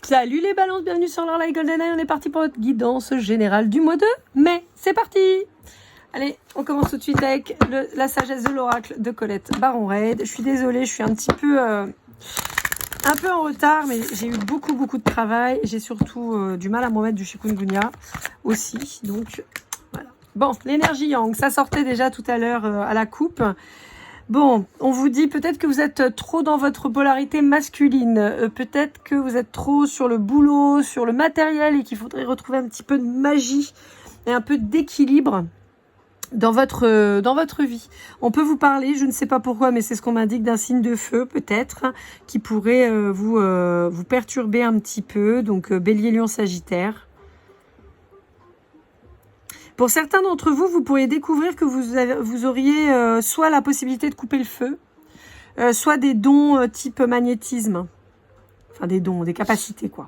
Salut les balances, bienvenue sur leur Light Golden Eye. On est parti pour notre guidance générale du mois de mai. C'est parti! Allez, on commence tout de suite avec la sagesse de l'oracle de Colette Baron-Reid. Je suis désolée, je suis un petit peu en retard, mais j'ai eu beaucoup de travail. J'ai surtout du mal à me remettre du chikungunya aussi. Donc, voilà. Bon, l'énergie yang, ça sortait déjà tout à l'heure à la coupe. Bon, on vous dit peut-être que vous êtes trop dans votre polarité masculine, peut-être que vous êtes trop sur le boulot, sur le matériel et qu'il faudrait retrouver un petit peu de magie et un peu d'équilibre dans votre vie. On peut vous parler, je ne sais pas pourquoi, mais c'est ce qu'on m'indique, d'un signe de feu peut-être, qui pourrait vous perturber un petit peu, donc Bélier, Lion, Sagittaire. Pour certains d'entre vous, vous pourriez découvrir que vous auriez soit la possibilité de couper le feu, soit des dons type magnétisme. Enfin, des dons, des capacités, quoi.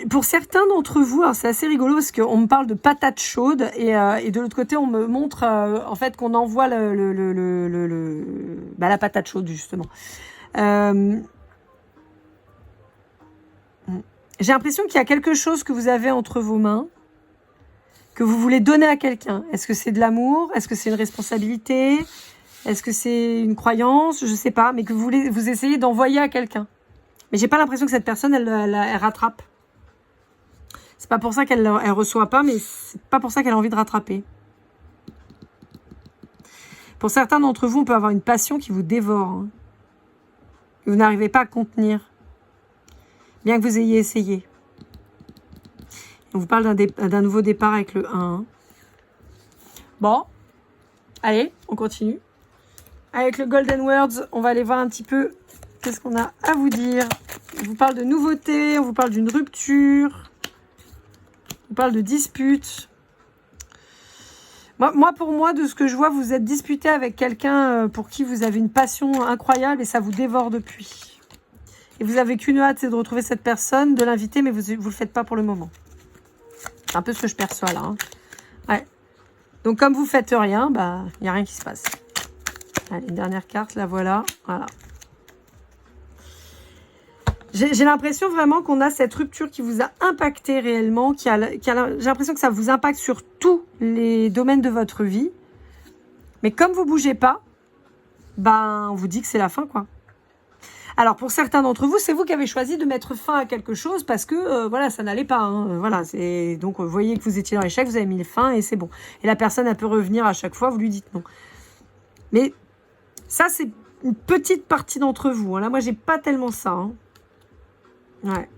Pour certains d'entre vous, c'est assez rigolo parce qu'on me parle de patates chaudes et de l'autre côté, on me montre en fait qu'on envoie la patate chaude, justement. J'ai l'impression qu'il y a quelque chose que vous avez entre vos mains, que vous voulez donner à quelqu'un. Est-ce que c'est de l'amour? Est-ce que c'est une responsabilité? Est-ce que c'est une croyance? Je ne sais pas, mais que vous essayez d'envoyer à quelqu'un. Mais j'ai pas l'impression que cette personne, elle rattrape. C'est pas pour ça qu'elle reçoit pas, mais c'est pas pour ça qu'elle a envie de rattraper. Pour certains d'entre vous, on peut avoir une passion qui vous dévore, hein, que vous n'arrivez pas à contenir. Bien que vous ayez essayé. On vous parle d'un nouveau départ avec le 1. Bon. Allez, on continue. Avec le Golden Words, on va aller voir un petit peu qu'est-ce qu'on a à vous dire. On vous parle de nouveautés, on vous parle d'une rupture. On vous parle de dispute. Pour moi, de ce que je vois, vous êtes disputé avec quelqu'un pour qui vous avez une passion incroyable et ça vous dévore depuis. Et vous avez qu'une hâte, c'est de retrouver cette personne, de l'inviter, mais vous ne le faites pas pour le moment. C'est un peu ce que je perçois là. Hein. Ouais. Donc comme vous ne faites rien, bah, il n'y a rien qui se passe. Allez, une dernière carte, la voilà. Voilà. J'ai l'impression vraiment qu'on a cette rupture qui vous a impacté réellement. J'ai l'impression que ça vous impacte sur tous les domaines de votre vie. Mais comme vous ne bougez pas, ben, on vous dit que c'est la fin, quoi. Alors, pour certains d'entre vous, c'est vous qui avez choisi de mettre fin à quelque chose parce que, voilà, ça n'allait pas. Hein. Voilà, donc, vous voyez que vous étiez dans l'échec, vous avez mis fin et c'est bon. Et la personne, elle peut revenir à chaque fois, vous lui dites non. Mais ça, c'est une petite partie d'entre vous. Hein. Là, moi, j'ai pas tellement ça. Hein. Ouais.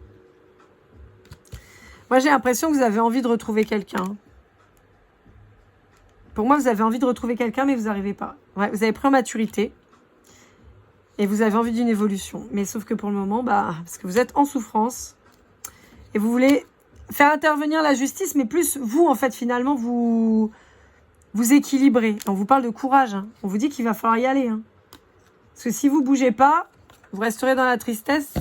Moi, j'ai l'impression que vous avez envie de retrouver quelqu'un. Pour moi, vous avez envie de retrouver quelqu'un, mais vous n'arrivez pas. Ouais, vous avez pris en maturité. Et vous avez envie d'une évolution. Mais sauf que pour le moment, bah, parce que vous êtes en souffrance. Et vous voulez faire intervenir la justice, mais plus vous, en fait, finalement, vous équilibrez. On vous parle de courage. Hein. On vous dit qu'il va falloir y aller. Hein. Parce que si vous ne bougez pas, vous resterez dans la tristesse.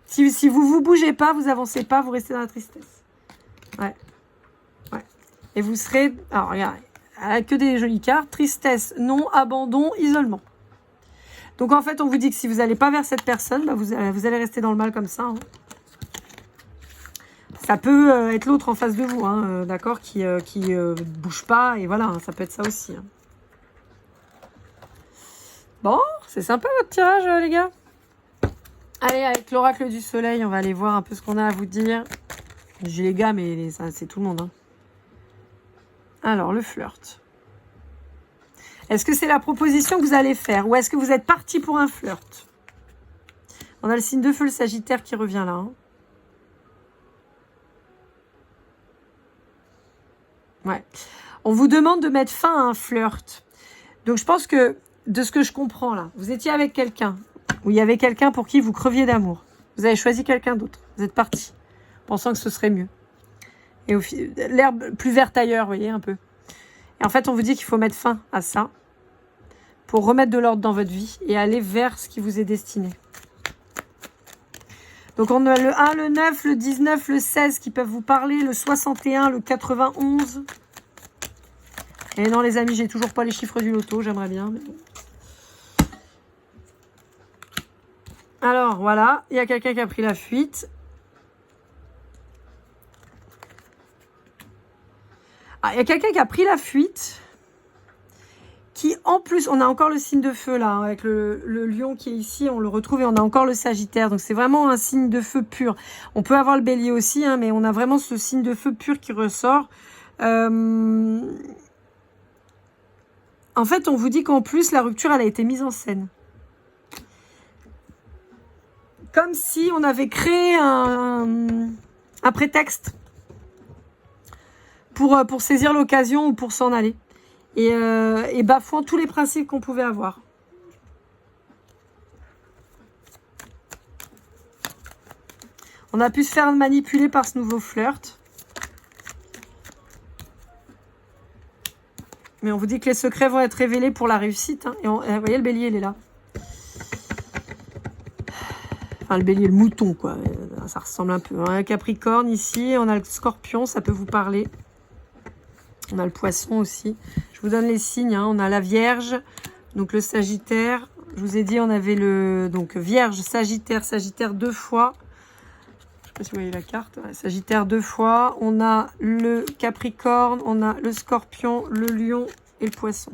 Si vous ne bougez pas, vous avancez pas, vous restez dans la tristesse. Ouais. Ouais. Et vous serez... Alors, regardez. Que des jolies cartes. Tristesse, non, abandon, isolement. Donc, en fait, on vous dit que si vous n'allez pas vers cette personne, bah, vous allez rester dans le mal comme ça. Hein. Ça peut être l'autre en face de vous, hein, d'accord, qui bouge pas. Et voilà, hein, ça peut être ça aussi. Hein. Bon, c'est sympa votre tirage, les gars. Allez, avec l'oracle du soleil, on va aller voir un peu ce qu'on a à vous dire. Je dis les gars, mais c'est tout le monde. Hein. Alors, le flirt. Est-ce que c'est la proposition que vous allez faire ou est-ce que vous êtes parti pour un flirt? On a le signe de feu, le Sagittaire qui revient là. Hein. Ouais. On vous demande de mettre fin à un flirt. Donc je pense que, de ce que je comprends là, vous étiez avec quelqu'un ou il y avait quelqu'un pour qui vous creviez d'amour. Vous avez choisi quelqu'un d'autre. Vous êtes parti, pensant que ce serait mieux. Et l'herbe plus verte ailleurs, vous voyez, un peu. Et en fait, on vous dit qu'il faut mettre fin à ça pour remettre de l'ordre dans votre vie et aller vers ce qui vous est destiné. Donc, on a le 1, le 9, le 19, le 16 qui peuvent vous parler, le 61, le 91. Et non, les amis, j'ai toujours pas les chiffres du loto, j'aimerais bien. Mais bon. Alors, voilà, il y a quelqu'un qui a pris la fuite. Ah, il y a quelqu'un qui a pris la fuite. Qui, en plus, on a encore le signe de feu, là, avec le lion qui est ici, on le retrouve, et on a encore le Sagittaire. Donc, c'est vraiment un signe de feu pur. On peut avoir le Bélier aussi, hein, mais on a vraiment ce signe de feu pur qui ressort. En fait, on vous dit qu'en plus, la rupture, elle a été mise en scène. Comme si on avait créé un prétexte pour saisir l'occasion ou pour s'en aller. Et bafouant tous les principes qu'on pouvait avoir. On a pu se faire manipuler par ce nouveau flirt. Mais on vous dit que les secrets vont être révélés pour la réussite. Hein. Et vous voyez, le bélier, il est là. Enfin, le bélier, le mouton, quoi. Ça ressemble un peu. On a le Capricorne ici. On a le Scorpion, ça peut vous parler. On a le Poisson aussi. Je vous donne les signes. Hein. On a la Vierge, donc le Sagittaire. Je vous ai dit, on avait le donc Vierge, Sagittaire, Sagittaire 2 fois. Je ne sais pas si vous voyez la carte. Ouais, Sagittaire 2 fois. On a le Capricorne, on a le Scorpion, le Lion et le Poisson.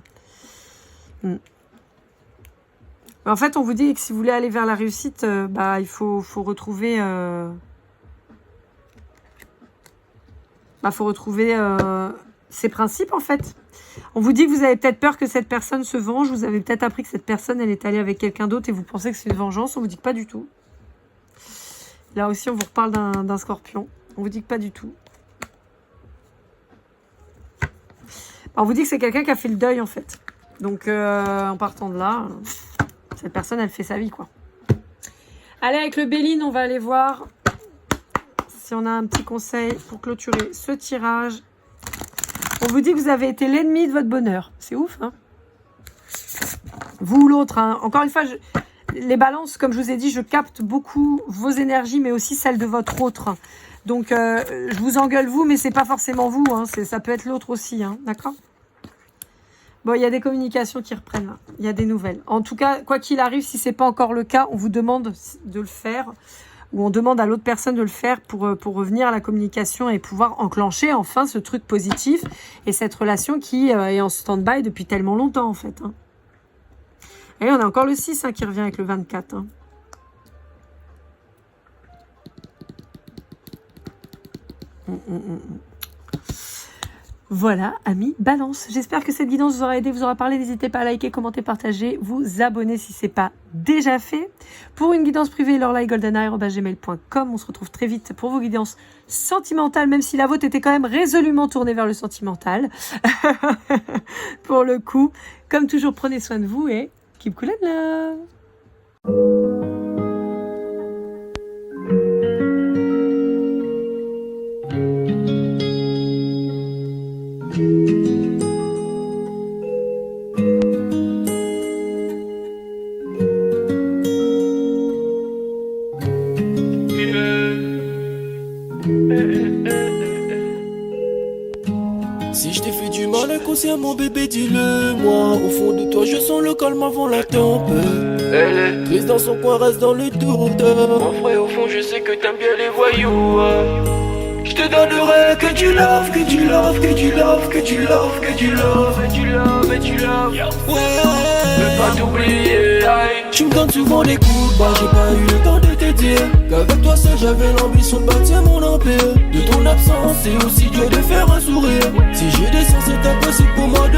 En fait, on vous dit que si vous voulez aller vers la réussite, il faut retrouver... faut retrouver ses principes, en fait. On vous dit que vous avez peut-être peur que cette personne se venge. Vous avez peut-être appris que cette personne, elle est allée avec quelqu'un d'autre et vous pensez que c'est une vengeance. On vous dit que pas du tout. Là aussi, on vous reparle d'un Scorpion. On vous dit que pas du tout. On vous dit que c'est quelqu'un qui a fait le deuil, en fait. Donc, en partant de là, cette personne, elle fait sa vie, quoi. Allez, avec le Béline, on va aller voir si on a un petit conseil pour clôturer ce tirage. On vous dit que vous avez été l'ennemi de votre bonheur. C'est ouf, hein? Vous ou l'autre, hein. Encore une fois, les balances, comme je vous ai dit, je capte beaucoup vos énergies, mais aussi celles de votre autre. Donc, je vous engueule vous, mais c'est pas forcément vous. Hein. Ça peut être l'autre aussi, hein. D'accord? Bon, il y a des communications qui reprennent. Là. Il y a des nouvelles. En tout cas, quoi qu'il arrive, si ce n'est pas encore le cas, on vous demande de le faire. Ou on demande à l'autre personne de le faire pour revenir à la communication et pouvoir enclencher enfin ce truc positif et cette relation qui est en stand-by depuis tellement longtemps en fait. Hein. Et on a encore le 6 hein, qui revient avec le 24. Hein. Voilà, amis Balance. J'espère que cette guidance vous aura aidé, vous aura parlé. N'hésitez pas à liker, commenter, partager, vous abonner si ce n'est pas déjà fait. Pour une guidance privée, lorlaigoldeneye@gmail.com. On se retrouve très vite pour vos guidances sentimentales, même si la vôtre était quand même résolument tournée vers le sentimental. Pour le coup, comme toujours, prenez soin de vous et keep cool and love. Si je t'ai fait du mal inconsciemment bébé dis-le moi. Au fond de toi je sens le calme avant la tempête. Elle est triste dans son coin, reste dans le doute. Mon frère au fond je sais que t'aimes bien les voyous. Je te donnerai que du love, que du love, que du love, que du love, que du love, et du love, et du love. Ouais, veux pas t'oublier. Tu me donnes souvent des coups de barre, j'ai pas eu le temps de te dire qu'avec toi seul j'avais l'ambition de bâtir mon empire. De ton absence c'est aussi dur de faire un sourire. Si je descends c'est impossible pour moi de